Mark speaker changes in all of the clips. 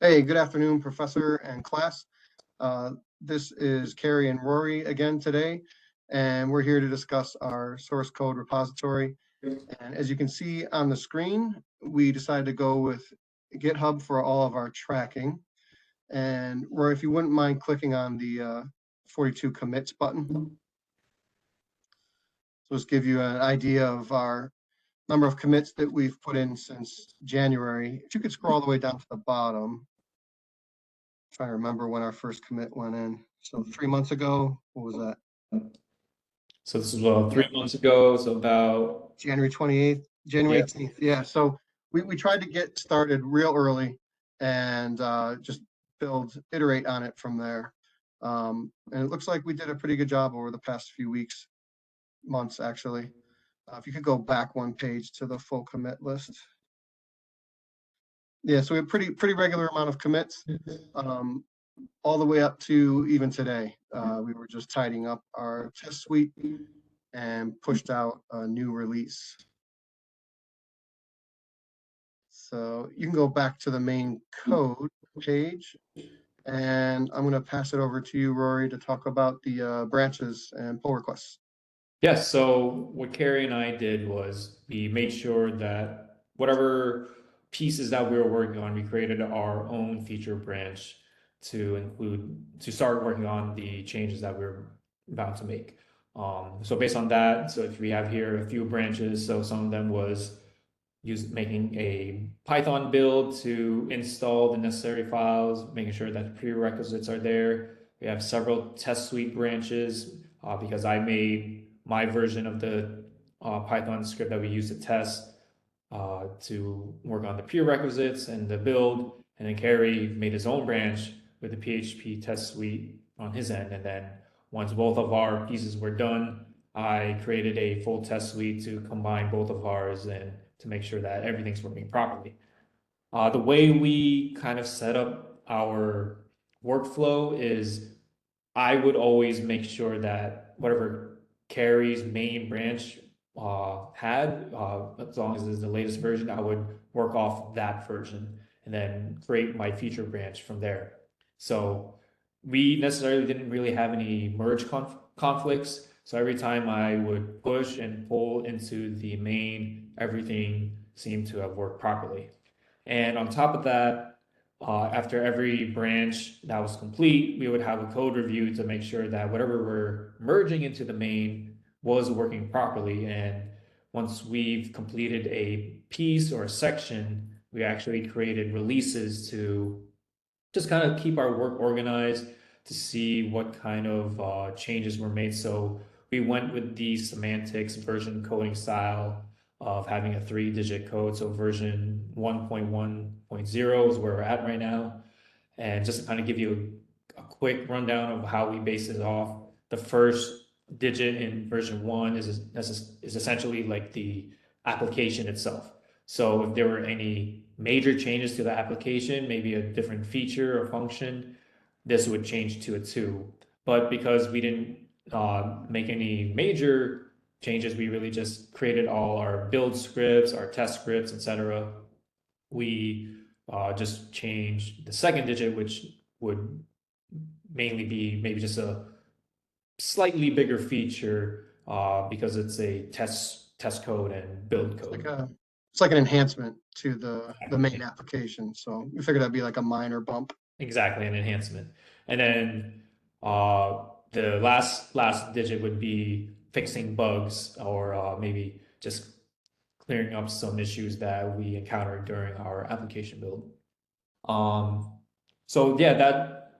Speaker 1: Hey, good afternoon, Professor and class. This is Carrie and Rory again today, and we're here to discuss our source code repository. And as you can see on the screen, we decided to go with GitHub for all of our tracking. And Rory, if you wouldn't mind clicking on the 42 commits button. So just give you an idea of our number of commits that we've put in since January. If you could scroll all the way down to the bottom. Trying to remember when our first commit went in. So 3 months ago, what was that?
Speaker 2: So this is about 3 months ago, so about
Speaker 1: January 28th, January 18th. Yeah, so we tried to get started real early and just iterate on it from there. And it looks like we did a pretty good job over the past few weeks, months actually. If you could go back one page to the full commit list. Yeah, so we have pretty regular amount of commits. All the way up to even today. We were just tidying up our test suite and pushed out a new release. So you can go back to the main code page, and I'm going to pass it over to you, Rory, to talk about the branches and pull requests.
Speaker 2: yes. So what Carrie and I did was we made sure that whatever pieces that we were working on, we created our own feature branch to start working on the changes that we are about to make. So based on that, so if we have here a few branches, so some of them was making a Python build to install the necessary files, making sure that the prerequisites are there. We have several test suite branches because I made my version of the Python script that we use to test to work on the prerequisites and the build. And then Carrie made his own branch with the PHP test suite on his end. And then once both of our pieces were done, I created a full test suite to combine both of ours and to make sure that everything's working properly. The way we kind of set up our workflow is I would always make sure that whatever Carrie's main branch had, as long as it's the latest version, I would work off that version and then create my feature branch from there. So we necessarily didn't really have any merge conflicts. So every time I would push and pull into the main, everything seemed to have worked properly. And on top of that, after every branch that was complete, we would have a code review to make sure that whatever we're merging into the main was working properly. And once we've completed a piece or a section, we actually created releases to just kind of keep our work organized to see what kind of changes were made. So we went with the semantics version coding style of having a 3-digit code. So version 1.1.0 is where we're at right now. And just to kind of give you a quick rundown of how we base it off, the first digit in version 1 is essentially like the application itself. So if there were any major changes to the application, maybe a different feature or function, this would change to a 2. But because we didn't make any major changes, we really just created all our build scripts, our test scripts, etc. We just changed the second digit, which would mainly be maybe just a slightly bigger feature because it's a test code and build code.
Speaker 1: It's like an enhancement to the main application. So we figured that'd be like a minor bump.
Speaker 2: Exactly, an enhancement. And then the last digit would be fixing bugs or maybe just clearing up some issues that we encountered during our application build. So yeah,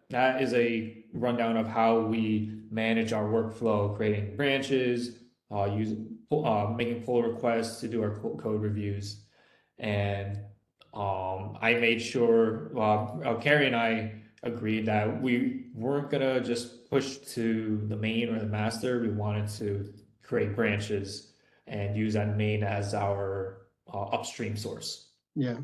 Speaker 2: that is a rundown of how we manage our workflow, creating branches, making pull requests to do our code reviews, and I made sure, Carrie and I agreed that we weren't gonna just push to the main or the master. We wanted to create branches and use that main as our upstream source.
Speaker 1: Yeah.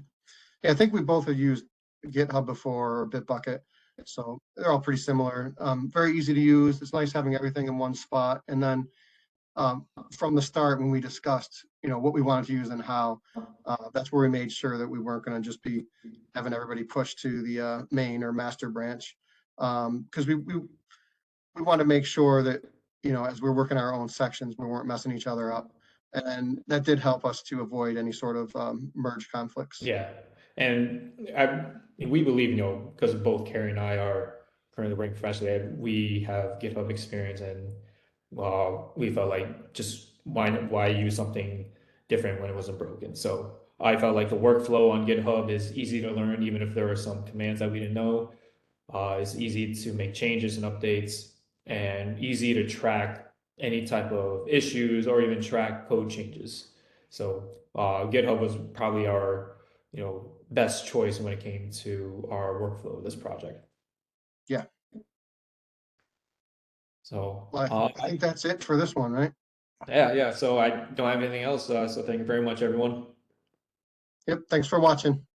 Speaker 1: I think we both have used GitHub before or Bitbucket, so they're all pretty similar. Very easy to use. It's nice having everything in one spot. And then from the start when we discussed, what we wanted to use and how. That's where we made sure that we weren't going to just be having everybody push to the main or master branch, because we want to make sure that, as we're working our own sections, we weren't messing each other up. And that did help us to avoid any sort of merge conflicts.
Speaker 2: Yeah, and we believe, because both Carrie and I are currently working professionally, we have GitHub experience, and we felt like just why use something different when it wasn't broken. So I felt like the workflow on GitHub is easy to learn, even if there are some commands that we didn't know. It's easy to make changes and updates, and easy to track any type of issues or even track code changes. So GitHub was probably our best choice when it came to our workflow of this project.
Speaker 1: Yeah.
Speaker 2: So
Speaker 1: Well, I think that's it for this one, right?
Speaker 2: yeah. So I don't have anything else. So thank you very much, everyone.
Speaker 1: Yep. Thanks for watching.